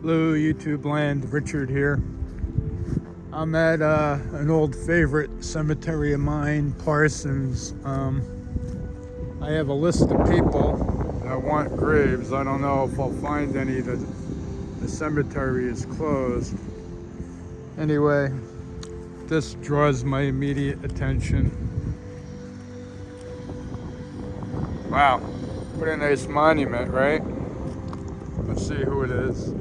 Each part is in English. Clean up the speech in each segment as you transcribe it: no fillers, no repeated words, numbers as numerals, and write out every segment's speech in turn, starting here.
Hello, YouTube land. Richard here. I'm at an old favorite cemetery of mine, Parsons. I have a list of people that want graves. I don't know if I'll find any. The cemetery is closed. Anyway, this draws my immediate attention. Wow, what a nice monument, right? Let's see who it is.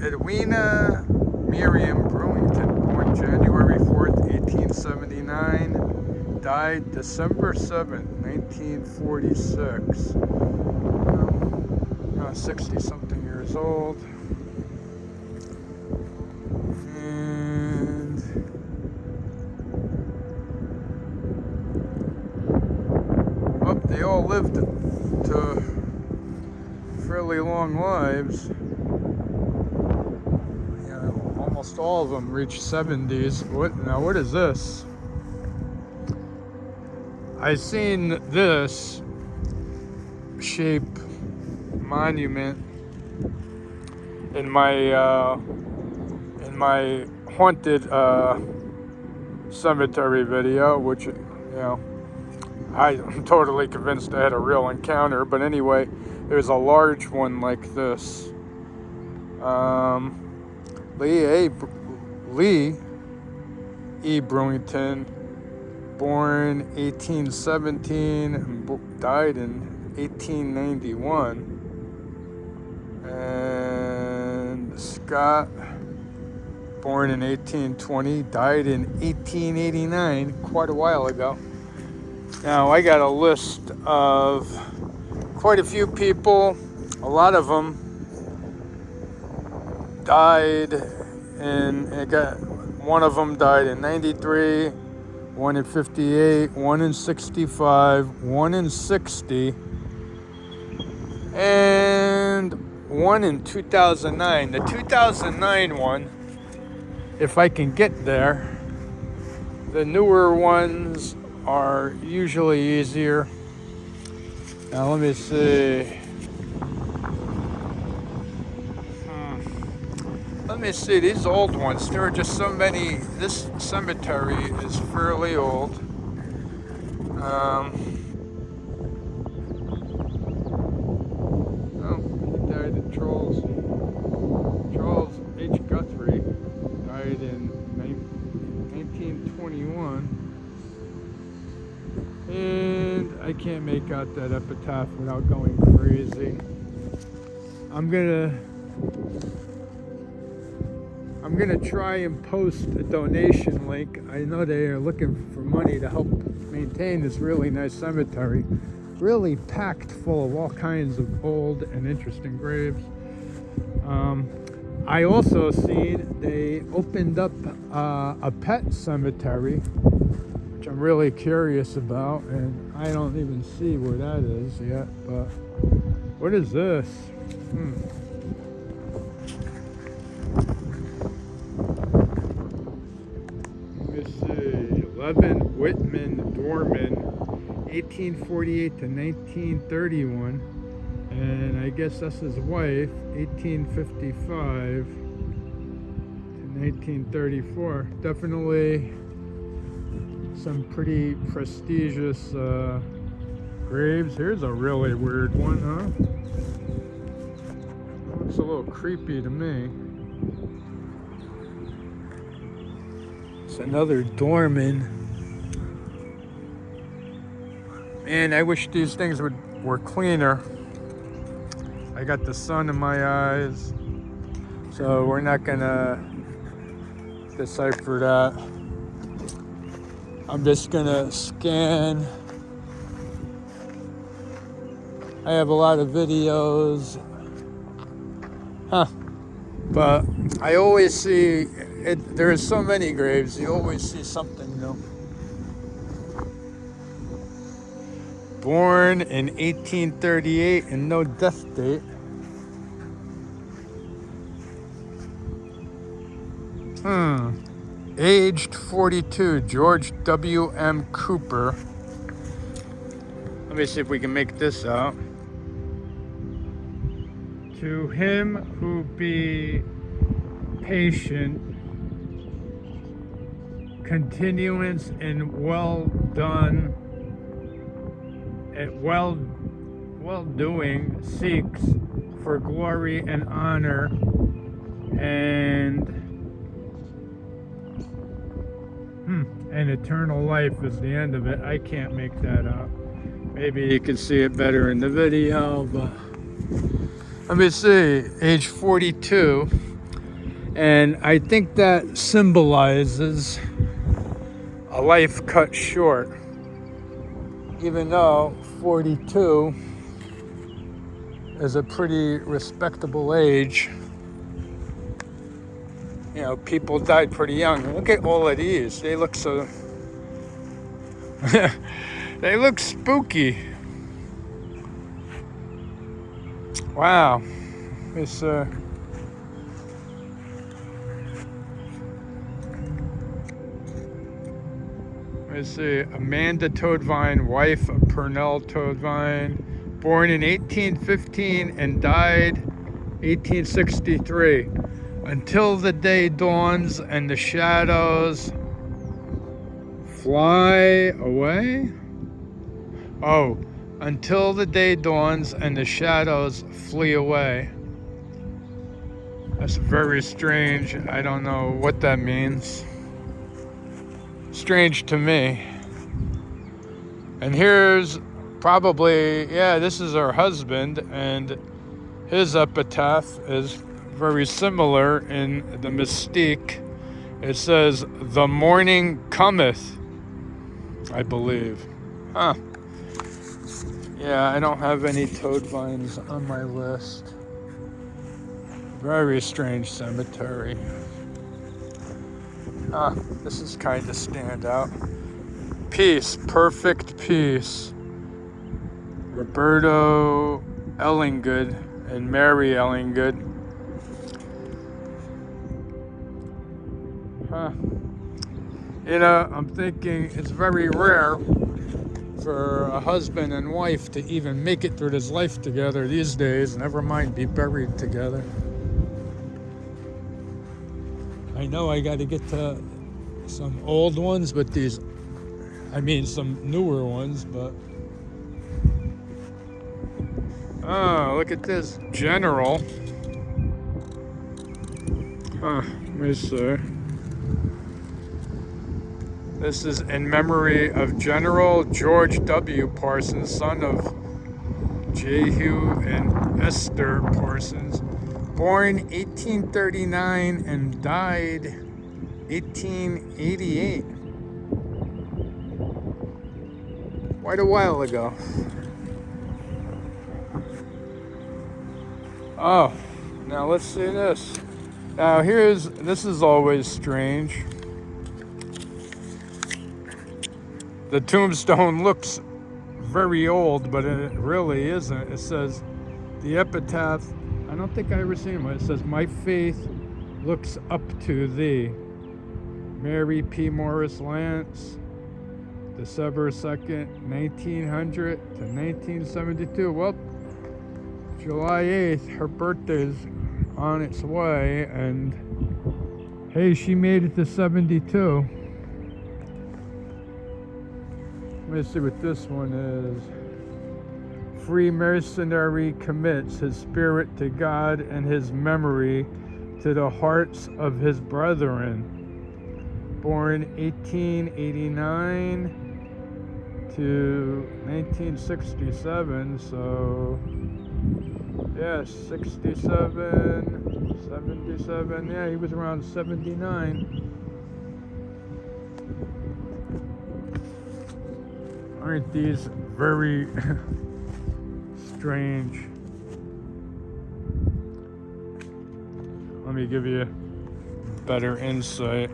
Edwina Miriam Brewington, born January 4th, 1879, died December 7th, 1946. 60-something years old. And they all lived to fairly long lives. Almost all of them reached 70s. What is this? I've seen this shape monument in my haunted cemetery video, which I'm totally convinced I had a real encounter. But anyway, there's a large one like this. Lee E. Brewington, born 1817 and died in 1891. And Scott, born in 1820, died in 1889, quite a while ago. Now, I got a list of quite a few people. A lot of them died one of them died in 93, one in 58, one in 65, one in 60, and one in 2009. The 2009 one, if I can get there. The newer ones are usually easier. Now let me see. Let me see, these old ones, there are just so many. This cemetery is fairly old. He died in Charles H. Guthrie died in 1921. And I can't make out that epitaph without going crazy. I'm gonna try and post a donation link. I know they are looking for money to help maintain this really nice cemetery. Really packed full of all kinds of old and interesting graves. I also seen they opened up a pet cemetery, which I'm really curious about, and I don't even see where that is yet, but what is this? Levin Whitman Dorman, 1848 to 1931, and I guess that's his wife, 1855 to 1934. Definitely some pretty prestigious graves. Here's a really weird one, huh? Looks a little creepy to me. It's another Dorman. Man, I wish these things were cleaner. I got the sun in my eyes, so we're not gonna decipher that. I'm just gonna scan. I have a lot of videos. But I always see it. There's so many graves, you always see something new. Born in 1838 and no death date. Aged 42, George W.M. Cooper. Let me see if we can make this out. To him who be patient, continuance in well done, and well doing, seeks for glory and honor, and eternal life is the end of it. I can't make that up. Maybe you can see it better in the video, but let me see, age 42, and I think that symbolizes a life cut short, even though 42 is a pretty respectable age. You know, people died pretty young. Look at all of these. They look so... they look spooky. Wow. This, let me see. Amanda Toadvine, wife of Purnell Toadvine, born in 1815 and died 1863. Until the day dawns and the shadows fly away? Oh, until the day dawns and the shadows flee away. That's very strange. I don't know what that means. Strange to me. And here's probably, yeah, this is her husband, and his epitaph is very similar in the mystique. It says, "The morning cometh," I believe. Huh. Yeah, I don't have any toad vines on my list. Very strange cemetery. This is kind of standout. Peace, perfect peace. Roberto Ellinggood and Mary Ellinggood. You know, I'm thinking it's very rare for a husband and wife to even make it through this life together these days, never mind be buried together. I know I got to get to some old ones, but some newer ones, but... Oh, look at this. General. Let me see. This is in memory of General George W. Parsons, son of Jehu and Esther Parsons, born 1839 and died 1888. Quite a while ago. Oh, now let's see this. Now this is always strange. The tombstone looks very old, but it really isn't. It says, the epitaph, I don't think I ever seen one. It says, "My faith looks up to thee." Mary P. Morris Lance, December 2nd, 1900 to 1972. Well, July 8th, her birthday's on its way, and hey, she made it to 72. Let me see what this one is. Freemasonry commits his spirit to God and his memory to the hearts of his brethren. Born 1889 to 1967, so yeah, 67, 77, yeah, he was around 79. Aren't these very strange? Let me give you better insight.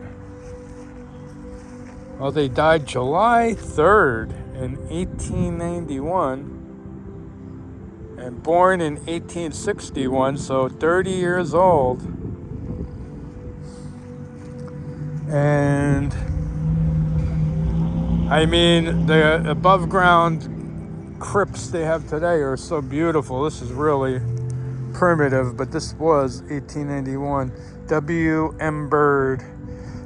Well, they died July 3rd in 1891 and born in 1861, so 30 years old. And I mean, the above ground crypts they have today are so beautiful. This is really primitive, but this was 1891. W.M. Bird,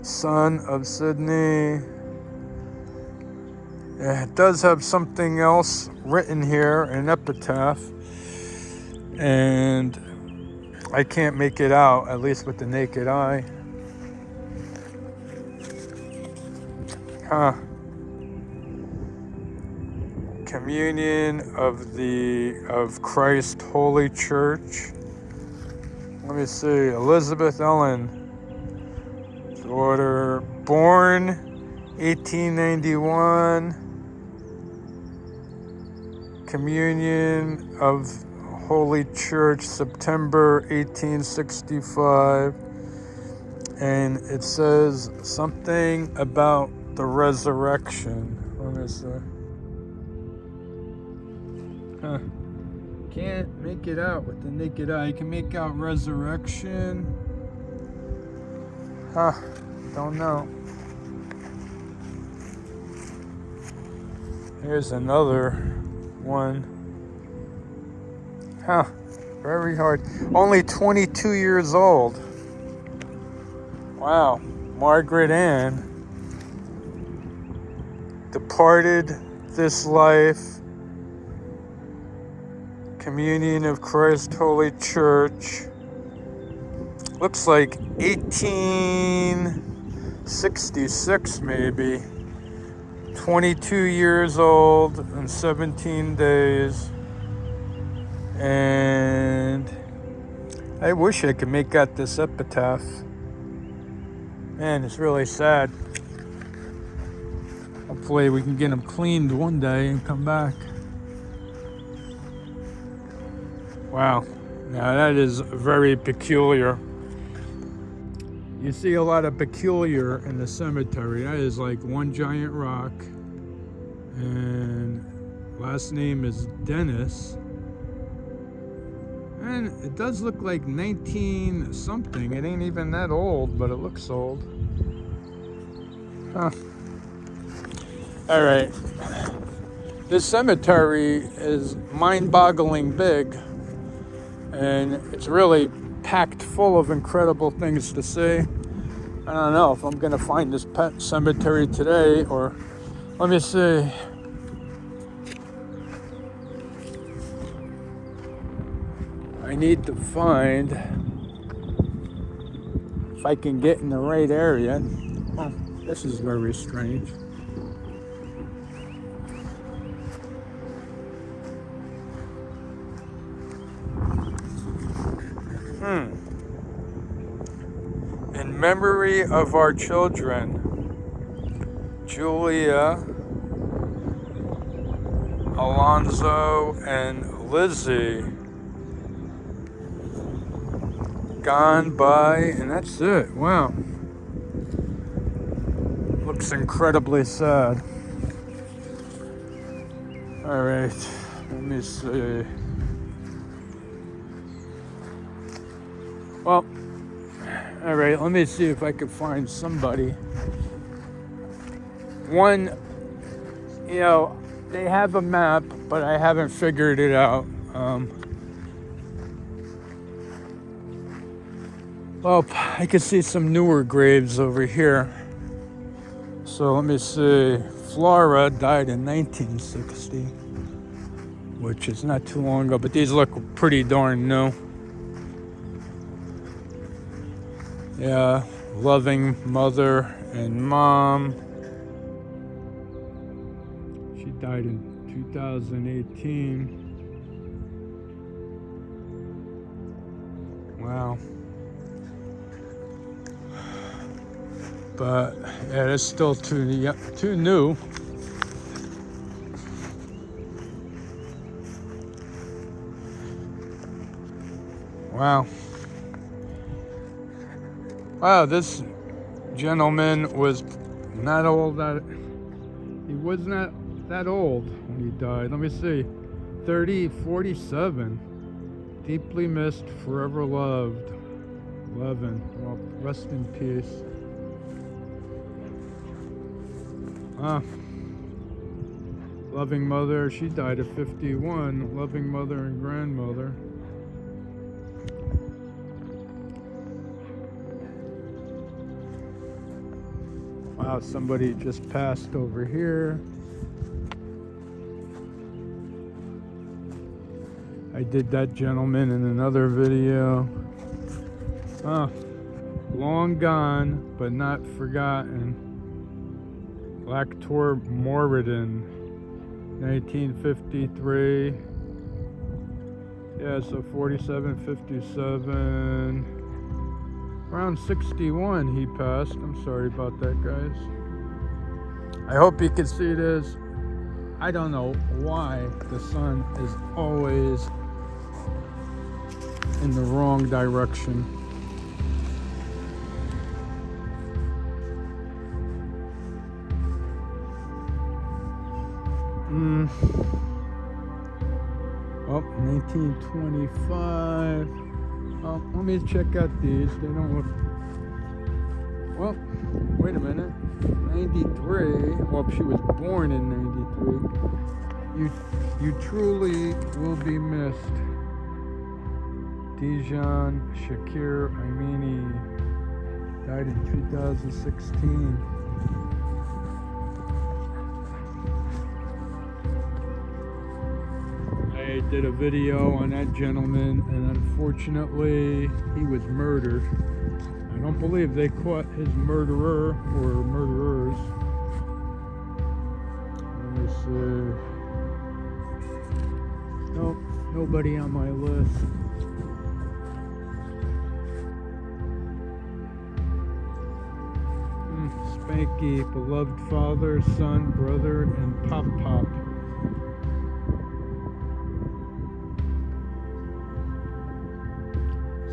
son of Sydney. It does have something else written here, an epitaph, and I can't make it out, at least with the naked eye. Communion of Christ Holy Church. Let me see. Elizabeth Ellen, daughter, born 1891. Communion of Holy Church, September 1865. And it says something about the resurrection. Let me see. Can't make it out with the naked eye. You can make out resurrection. Don't know. Here's another one. Very hard. Only 22 years old. Wow. Margaret Ann departed this life. Communion of Christ Holy Church. Looks like 1866 maybe. 22 years old and 17 days. And I wish I could make out this epitaph. Man, it's really sad. Hopefully we can get them cleaned one day and come back. Wow, now that is very peculiar. You see a lot of peculiar in the cemetery. That is like one giant rock, and last name is Dennis. And it does look like 19 something. It ain't even that old, but it looks old. All right. This cemetery is mind-boggling big. And it's really packed full of incredible things to see. I don't know if I'm going to find this pet cemetery today, or let me see. I need to find if I can get in the right area. Oh, this is very strange. In memory of our children, Julia, Alonzo, and Lizzie, gone by, and that's it. Wow. Looks incredibly sad. All right, let me see. Well, all right, let me see if I can find somebody. One, they have a map, but I haven't figured it out. Well, I can see some newer graves over here. So let me see. Flora died in 1960, which is not too long ago, but these look pretty darn new. Yeah, loving mother and mom. She died in 2018. Wow. But yeah, it's still too new. Wow. Wow, this gentleman was not old. He was not that old when he died. Let me see. 47. Deeply missed, forever loved. 11. Well, rest in peace. Loving mother, she died at 51. Loving mother and grandmother. Oh, somebody just passed over here. I did that gentleman in another video. Oh, long gone, but not forgotten. Black Tor Moradin, 1953. Yeah, so 47, 57. Around 61 he passed. I'm sorry about that, guys. I hope you can see this. I don't know why the sun is always in the wrong direction. Oh, 1925. Oh, let me check out these. They don't look. Well, wait a minute. 93. Well, she was born in 93. You truly will be missed. Dijon Shakir Imini died in 2016. I did a video on that gentleman, and unfortunately he was murdered. I don't believe they caught his murderer or murderers. Let me see. Nope, nobody on my list. Spanky, beloved father, son, brother, and pop-pop.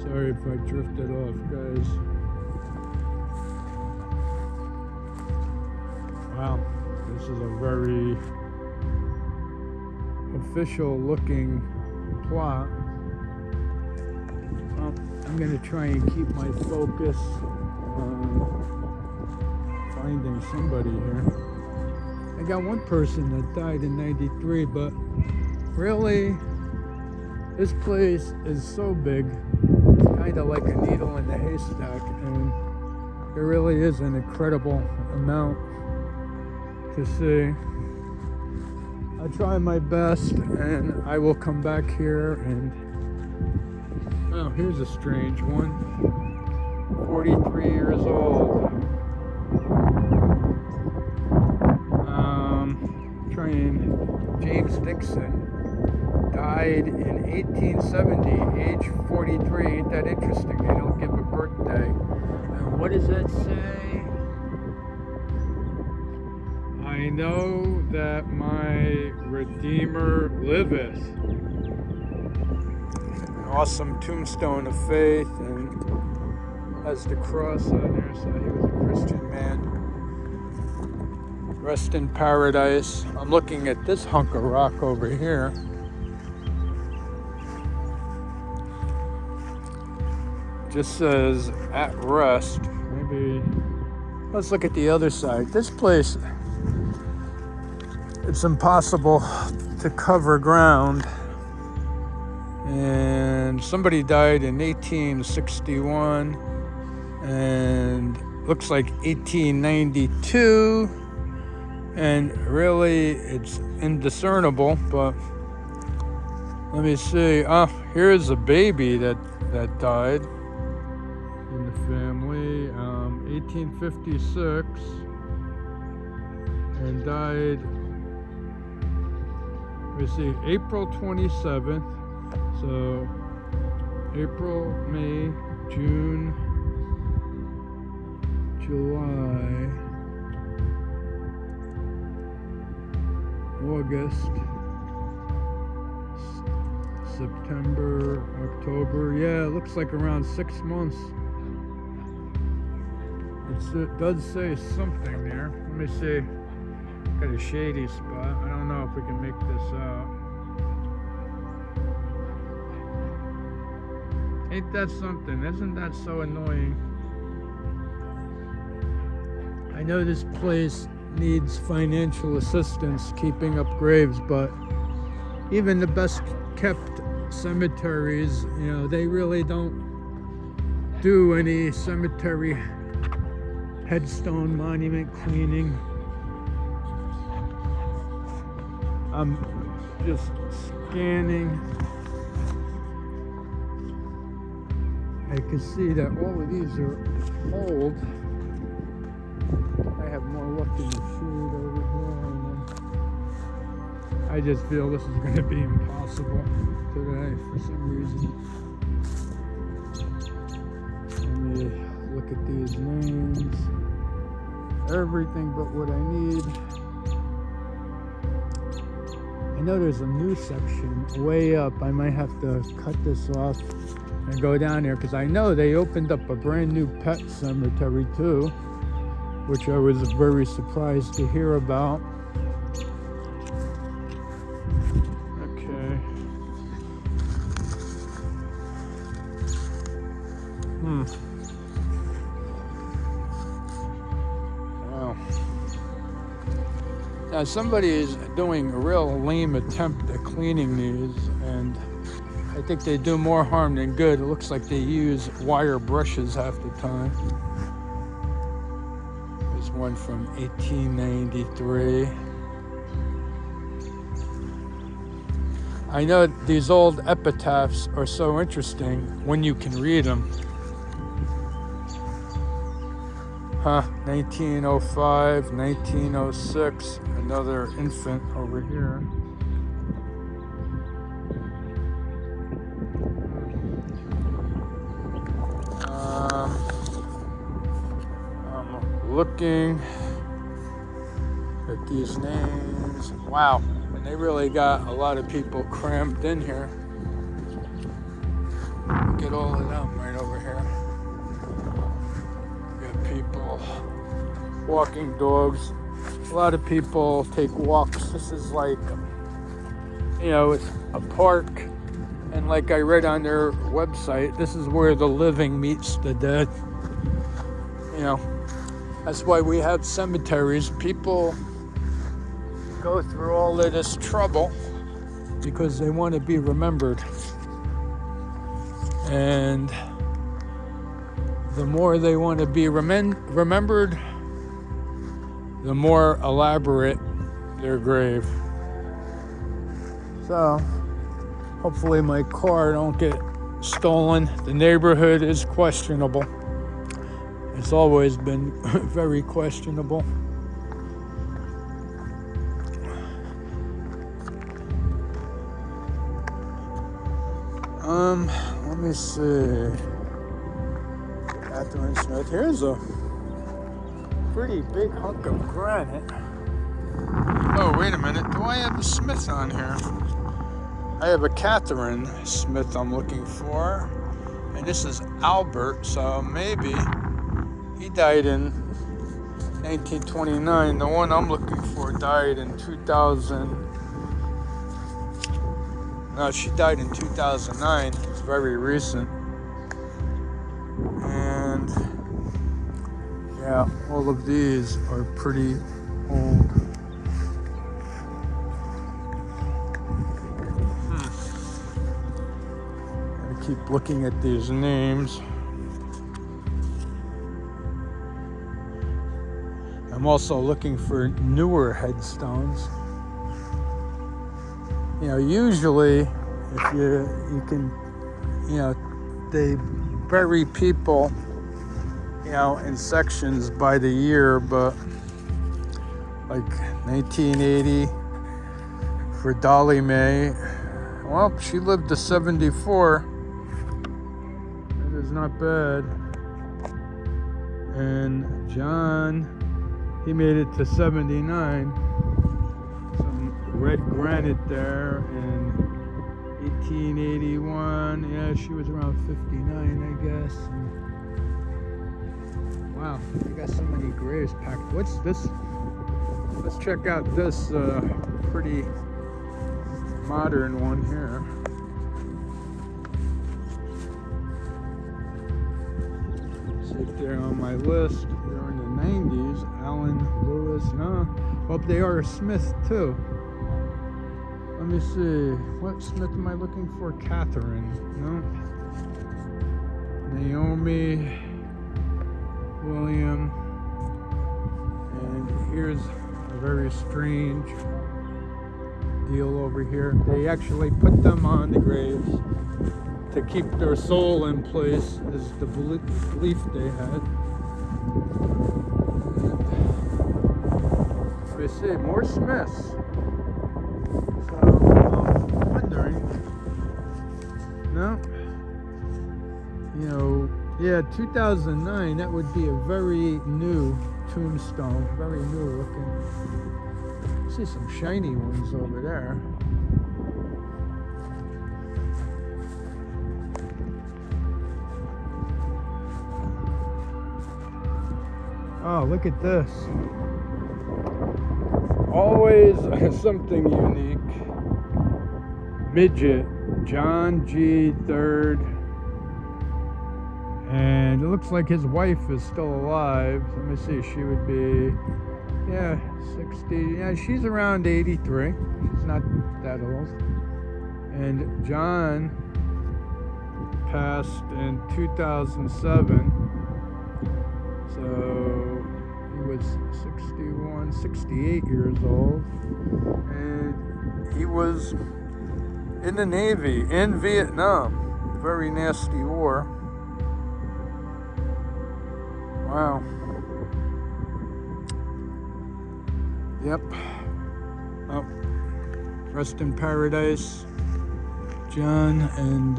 Sorry if I drifted off, guys. Wow, this is a very official looking plot. Well, I'm going to try and keep my focus on finding somebody here. I got one person that died in 93, but really, this place is so big. Kind of like a needle in the haystack, and there really is an incredible amount to see. I'll try my best, and I will come back here. And oh, here's a strange one. 43 years old. Trying James Dixon. Died in 1870, age 43. Ain't that interesting? They don't give a birthday. And what does that say? I know that my Redeemer liveth. An awesome tombstone of faith, and has the cross on there, so he was a Christian man. Rest in paradise. I'm looking at this hunk of rock over here. Just says at rest. Maybe let's look at the other side. This place, it's impossible to cover ground. And somebody died in 1861, and looks like 1892. And really, it's indiscernible. But let me see. Oh, here's a baby that died in the family, 1856, and died, let me see, April 27th, so April, May, June, July, August, September, October. Yeah, it looks like around 6 months. It does say something there. Let me see. Got a shady spot. I don't know if we can make this out. Ain't that something? Isn't that so annoying? I know this place needs financial assistance keeping up graves, but even the best kept cemeteries, you know, they really don't do any cemetery headstone monument cleaning. I'm just scanning. I can see that all of these are old. I have more luck in the shade over here. And then I just feel this is going to be impossible today for some reason. Let me look at these names. Everything but what I need. I know there's a new section way up. I might have to cut this off and go down there because I know they opened up a brand new pet cemetery too, which I was very surprised to hear about. Okay. Wow. Now somebody is doing a real lame attempt at cleaning these, and I think they do more harm than good. It looks like they use wire brushes half the time. There's one from 1893. I know these old epitaphs are so interesting when you can read them. 1905, 1906, another infant over here. I'm looking at these names. Wow, and they really got a lot of people crammed in here. Look at all of them right over here. People walking dogs. A lot of people take walks. This is like, it's a park, and like I read on their website, this is where the living meets the dead. That's why we have cemeteries. People go through all of this trouble because they want to be remembered, and the more they want to be remembered, the more elaborate their grave. So, hopefully my car don't get stolen. The neighborhood is questionable. It's always been very questionable. Let me see. Catherine Smith. Here's a pretty big hunk of granite. Oh, wait a minute. Do I have a Smith on here? I have a Catherine Smith I'm looking for. And this is Albert, so maybe he died in 1929. The one I'm looking for died in 2000. No, she died in 2009. It's very recent. And yeah, all of these are pretty old. Gotta keep looking at these names. I'm also looking for newer headstones. Usually if you can, they bury people, in sections by the year, but like 1980 for Dolly Mae. Well, she lived to 74. That is not bad. And John, he made it to 79. Some red granite there in 1881. Yeah, she was around 59, I guess. And wow, we got so many graves packed. What's this? Let's check out this pretty modern one here. See if they're on my list. They're in the 90s. Alan Lewis. No. Well, they are Smith too. Let me see. What Smith am I looking for? Catherine. No. Naomi. William. Here's a very strange deal over here. They actually put them on the graves to keep their soul in place, is the belief they had. We see more Smiths. So I'm wondering, no, you know, yeah, 2009, that would be a very new tombstone, very new looking. I see some shiny ones over there. Oh, look at this. Always something unique. Midget, John G. 3rd. And it looks like his wife is still alive. Let me see, she would be, yeah, 60. Yeah, she's around 83. She's not that old. And John passed in 2007. So he was 61, 68 years old. And he was in the Navy in Vietnam. Very nasty war. Wow. Yep. Oh, rest in paradise, John. And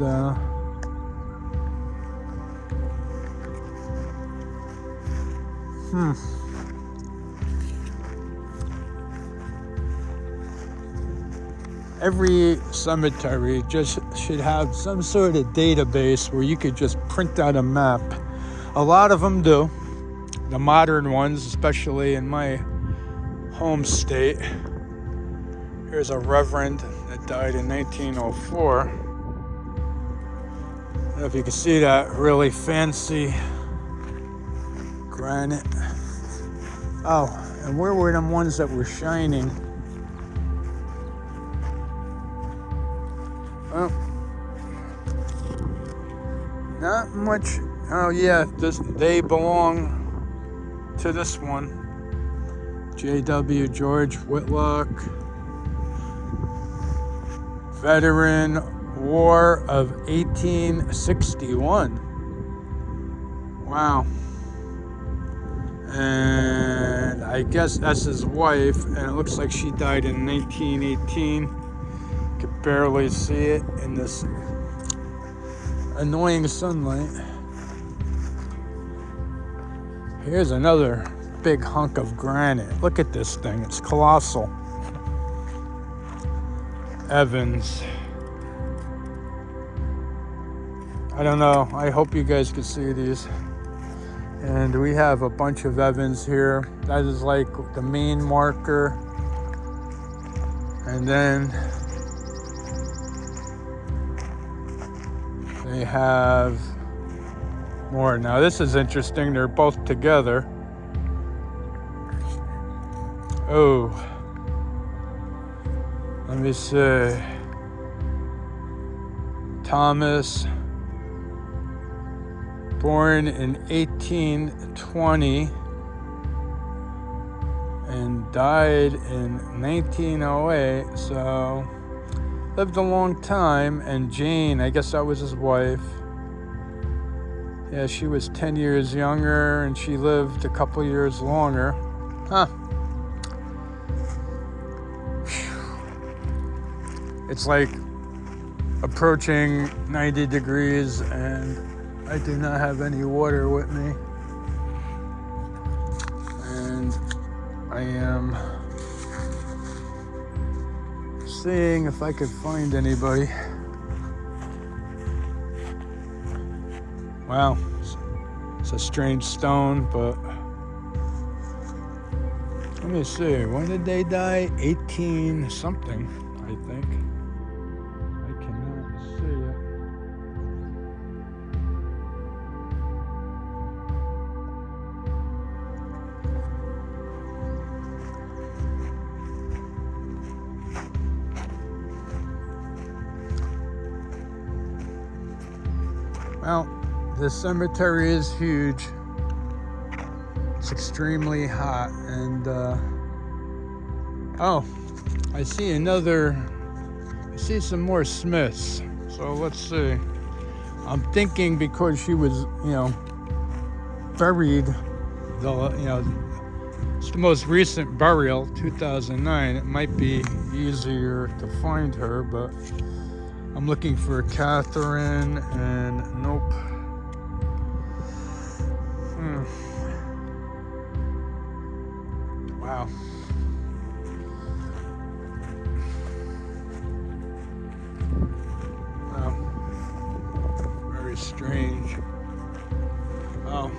every cemetery just should have some sort of database where you could just print out a map. A lot of them do. The modern ones, especially in my home state. Here's a reverend that died in 1904. I don't know if you can see that really fancy granite. Oh, and where were them ones that were shining? Well, not much. Oh yeah, they belong to this one. J.W. George Whitlock, veteran, War of 1861. Wow. And I guess that's his wife, and it looks like she died in 1918. Could barely see it in this annoying sunlight. Here's another big hunk of granite. Look at this thing, it's colossal. Evans. I don't know, I hope you guys can see these. And we have a bunch of Evans here. That is like the main marker. And then they have more. Now this is interesting, they're both together. Oh, let me see. Thomas, born in 1820 and died in 1908, so lived a long time. And Jane, I guess that was his wife. Yeah, she was 10 years younger, and she lived a couple years longer. Huh. It's like approaching 90 degrees, and I do not have any water with me. And I am seeing if I could find anybody. Wow, it's a strange stone, but let me see. When did they die? 18 something, I think. I cannot see it. Well, this cemetery is huge. It's extremely hot, and Oh, I see some more Smiths. So let's see. I'm thinking because she was, buried, it's the most recent burial, 2009. It might be easier to find her, but I'm looking for Catherine, and nope. Wow. Wow. Very strange. Oh.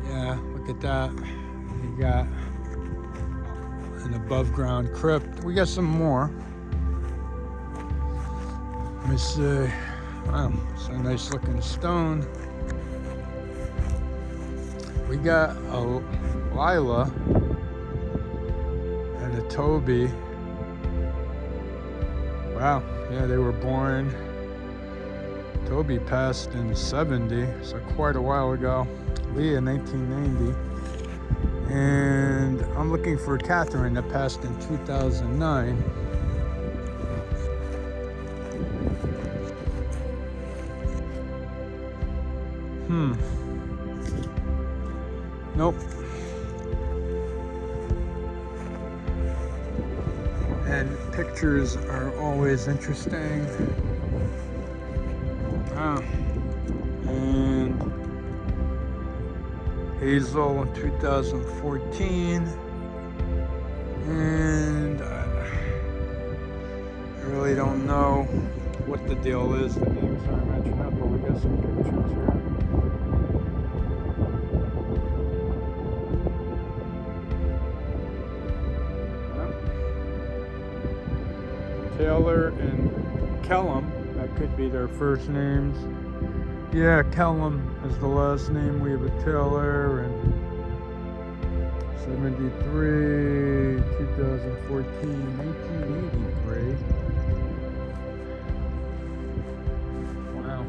Yeah, look at that. You got an above ground crypt. We got some more. Let me see. Wow, it's a nice looking stone. We got a Lila and a Toby. Wow, yeah, they were born. Toby passed in 70, so quite a while ago. Leah, 1990. And I'm looking for Catherine that passed in 2009. Nope. And pictures are always interesting. And Hazel in 2014. And I really don't know what the deal is. The names aren't matching up, but we got some pictures here. Taylor and Kellum, that could be their first names. Yeah, Kellum is the last name. We have a Taylor, and 73, 2014, 1983. Wow.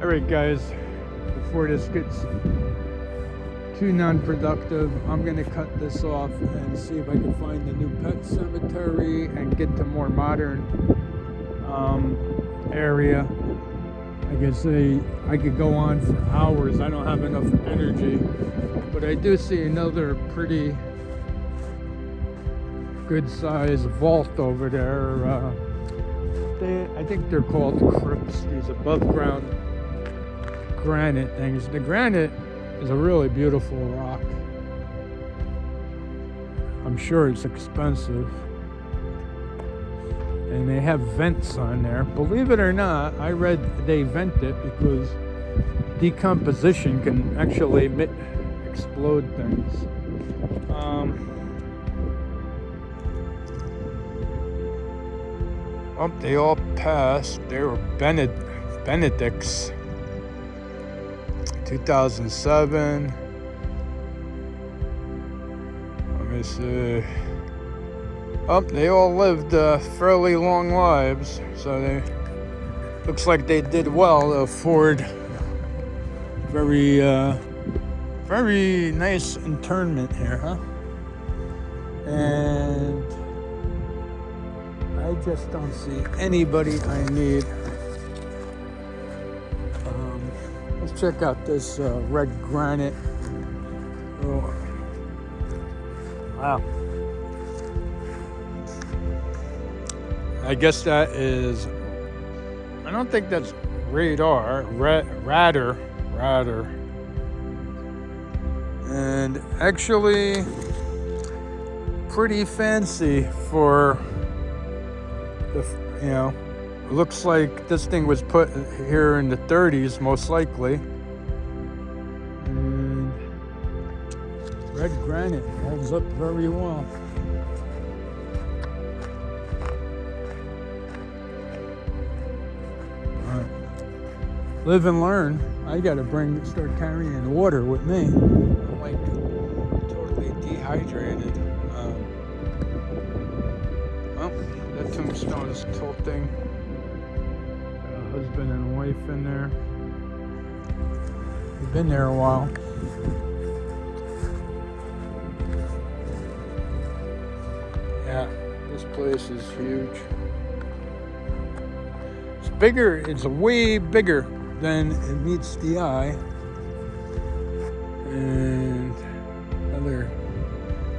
All right, guys, before this gets too non-productive, I'm gonna cut this off and see if I can find the new pet cemetery and get to more modern area. I could say I could go on for hours. I don't have enough energy, but I do see another pretty good sized vault over there. I think they're called crypts, these above ground granite things. The granite is a really beautiful rock. I'm sure it's expensive. And they have vents on there. Believe it or not, I read they vent it because decomposition can actually explode things. They all passed. They were Benedicts. 2007. Let me see. They all lived fairly long lives, so they looks like they did well to afford very nice internment here, huh? And I just don't see anybody I need. Let's check out this red granite. Oh. Wow. I guess that is, I don't think that's radar, radar. And actually pretty fancy for the, it looks like this thing was put here in the 30s, most likely. And red granite holds up very well. Live and learn. I gotta start carrying water with me. I'm like totally dehydrated. That tombstone is tilting. Got a husband and wife in there. They've been there a while. This place is huge. It's bigger, it's way bigger than it meets the eye. And another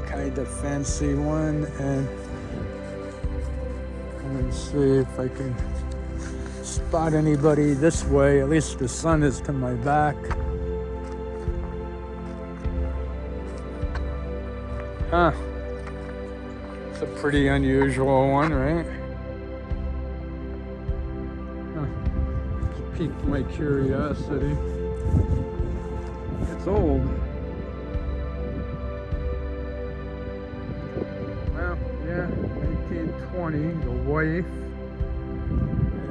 kind of fancy one. And let's see if I can spot anybody this way. At least the sun is to my back. Huh. It's a pretty unusual one, right? Huh. Just piqued my curiosity. It's old. Well, yeah, 1920, the wife.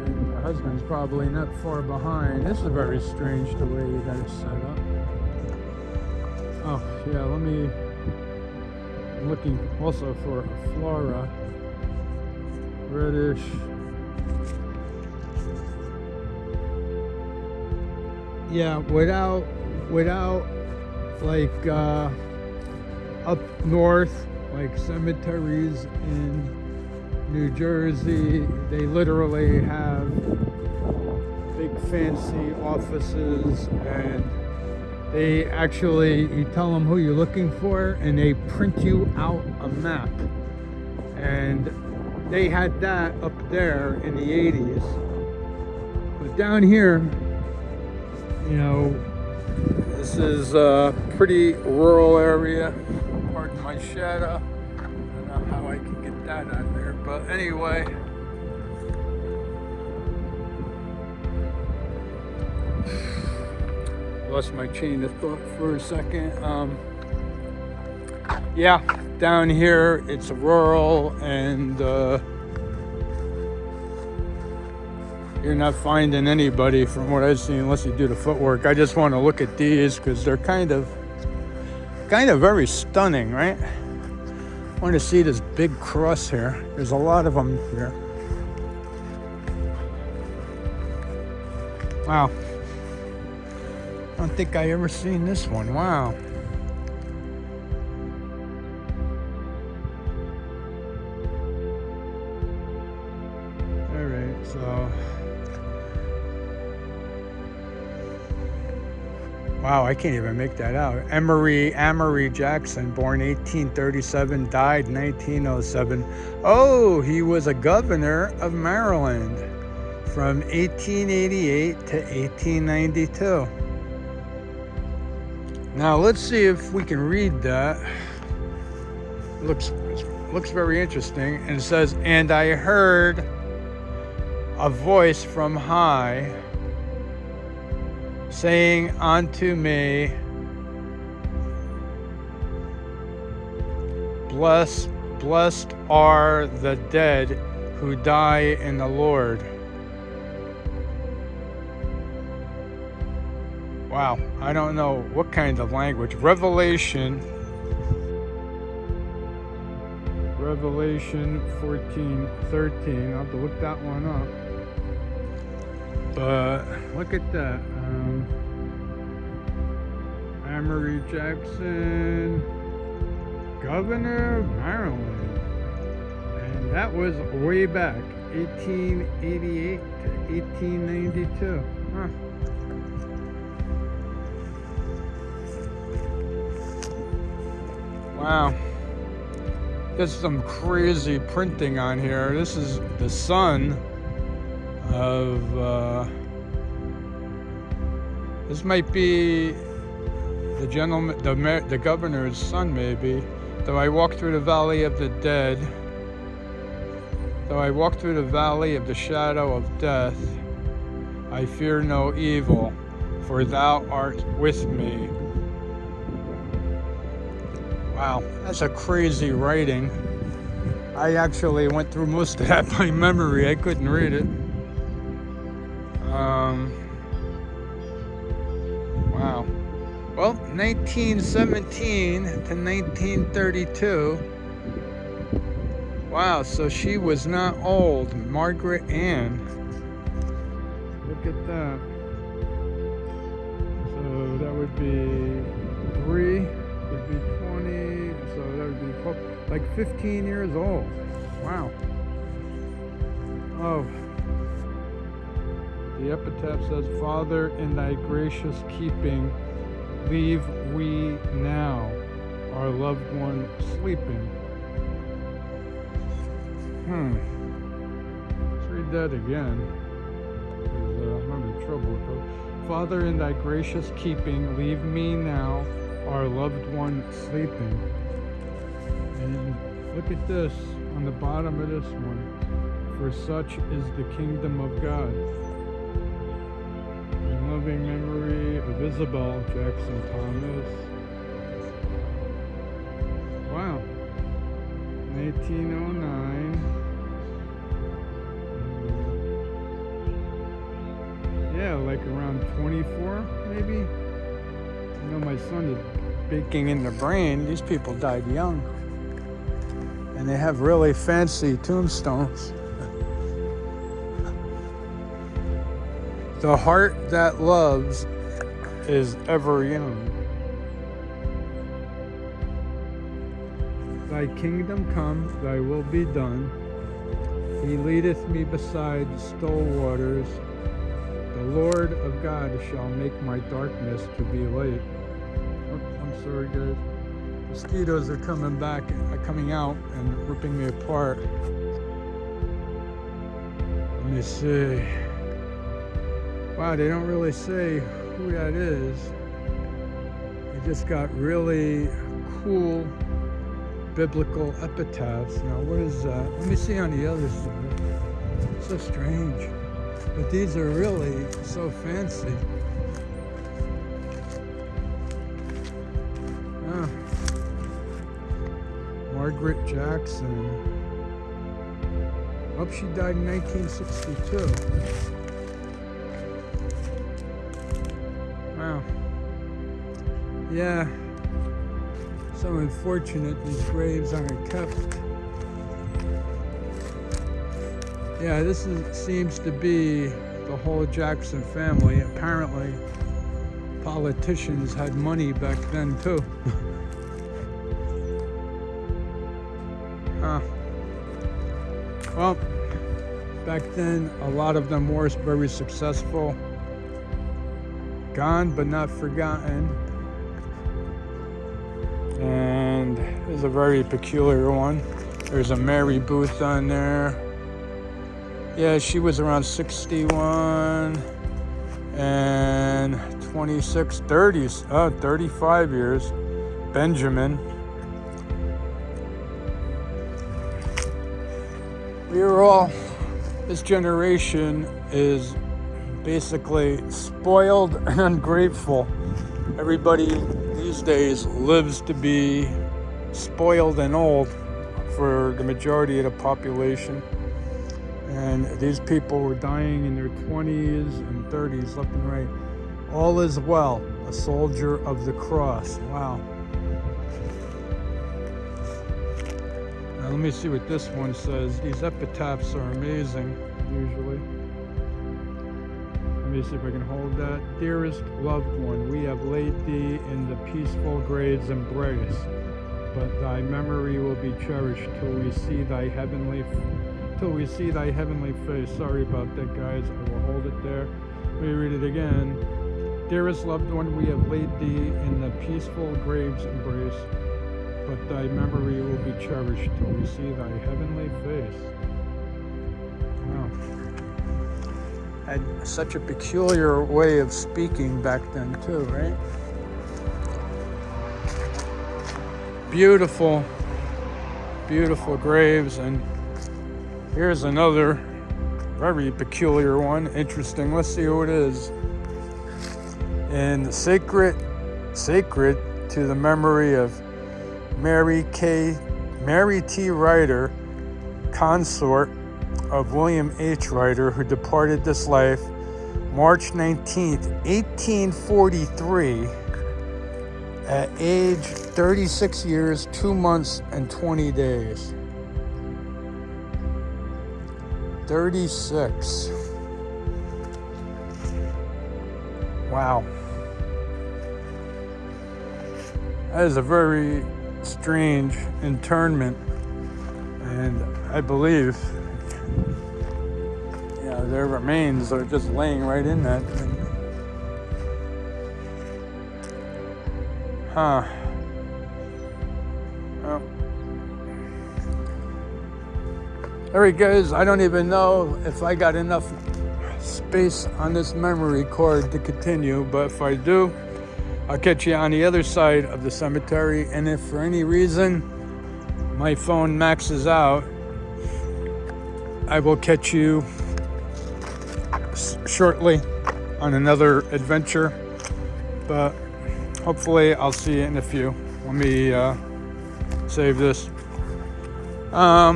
And the husband's probably not far behind. This is very strange the way you got it set up. Oh, yeah, I'm looking also for a flora. Reddish. Yeah, without like up north, like cemeteries in New Jersey, they literally have big fancy offices, and they actually, you tell them who you're looking for and they print you out a map. And they had that up there in the 80s. But down here, you know, this is a pretty rural area. Pardon my shadow. I don't know how I can get that on there, but anyway. Lost my chain of thought for a second. Yeah, down here it's rural, and you're not finding anybody from what I've seen unless you do the footwork. I just want to look at these because they're kind of very stunning, right? I want to see this big cross here. There's a lot of them here. Wow. I don't think I ever seen this one. Wow. All right, so. Wow, I can't even make that out. Amory Jackson, born 1837, died 1907. Oh, he was a governor of Maryland from 1888 to 1892. Now let's see if we can read that. Looks very interesting. And it says, "And I heard a voice from high saying unto me, Blessed are the dead who die in the Lord." Wow, I don't know what kind of language. Revelation 14:13. I'll have to look that one up. But look at that. Amory Jackson, governor of Maryland. And that was way back, 1888 to 1892. Huh. Wow. There's some crazy printing on here. This is the son of, this might be the gentleman, the governor's son maybe. Though I walk through the valley of the dead, though I walk through the valley of the shadow of death, I fear no evil, for thou art with me. Wow, that's a crazy writing. I actually went through most of that by memory. I couldn't read it. Wow. Well, 1917 to 1932. Wow, so she was not old. Margaret Ann. Look at that. So that would be 3. Would be 20, so that would be 12, like 15 years old. Wow. Oh. The epitaph says, Father, in thy gracious keeping, leave we now our loved one sleeping. Let's read that again, because I'm having trouble with it. Father, in thy gracious keeping, leave me now our loved one sleeping. And look at this on the bottom of this one. For such is the kingdom of God. In loving memory of Isabel Jackson Thomas. Wow. 1809. Yeah, like around 24, maybe. You know, my son is baking in the brain. These people died young. And they have really fancy tombstones. The heart that loves is ever young. Thy kingdom come, thy will be done. He leadeth me beside still waters. The Lord of God shall make my darkness to be light. Oh, I'm sorry, guys. Mosquitoes are coming out and ripping me apart. Let me see. Wow, they don't really say who that is. They just got really cool biblical epitaphs. Now, what is that? Let me see on the other side. So strange. But these are really so fancy. Oh. Margaret Jackson. Oh, she died in 1962. Wow. Yeah. So unfortunate these graves aren't kept. Yeah, seems to be the whole Jackson family. Apparently, politicians had money back then too. Well, back then, a lot of them were very successful. Gone but not forgotten. And there's a very peculiar one. There's a Mary Booth on there. Yeah, she was around 61 and 26, 30s, 35 years. Benjamin. This generation is basically spoiled and ungrateful. Everybody these days lives to be spoiled and old for the majority of the population. And these people were dying in their 20s and 30s, left and right. All is well, a soldier of the cross. Wow. Now let me see what this one says. These epitaphs are amazing, usually. Let me see if I can hold that. Dearest loved one, we have laid thee in the peaceful grave's embrace, but thy memory will be cherished till we see thy heavenly face. Sorry about that, guys. I will hold it there. Let me read it again. Dearest loved one, we have laid thee in the peaceful grave's embrace, but thy memory will be cherished till we see thy heavenly face. Wow. Had such a peculiar way of speaking back then too, right? Beautiful, beautiful graves. And here's another very peculiar one. Interesting. Let's see who it is. And sacred to the memory of Mary T. Ryder, consort of William H. Ryder, who departed this life March 19th, 1843, at age 36 years, 2 months, and 20 days. 36. Wow. That is a very strange internment. And I believe, yeah, their remains are just laying right in that thing. Huh. Well, there he goes. I don't even know if I got enough space on this memory card to continue, but if I do, I'll catch you on the other side of the cemetery. And if for any reason my phone maxes out, I will catch you shortly on another adventure, but hopefully I'll see you in a few. Let me save this. I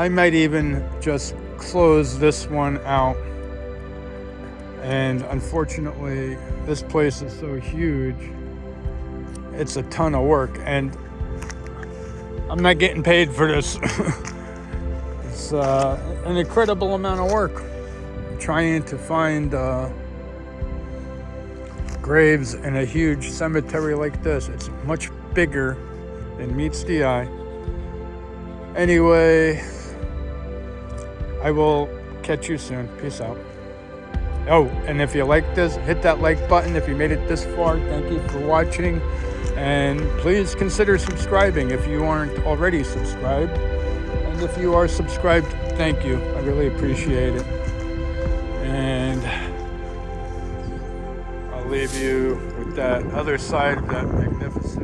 might even just close this one out. And unfortunately, this place is so huge, it's a ton of work, and I'm not getting paid for this. It's an incredible amount of work trying to find graves in a huge cemetery like this. It's much bigger than meets the eye. Anyway, I will catch you soon. Peace out. Oh, and if you like this, hit that like button. If you made it this far, thank you for watching. And please consider subscribing if you aren't already subscribed. And if you are subscribed, thank you. I really appreciate it. And I'll leave you with that other side of that magnificent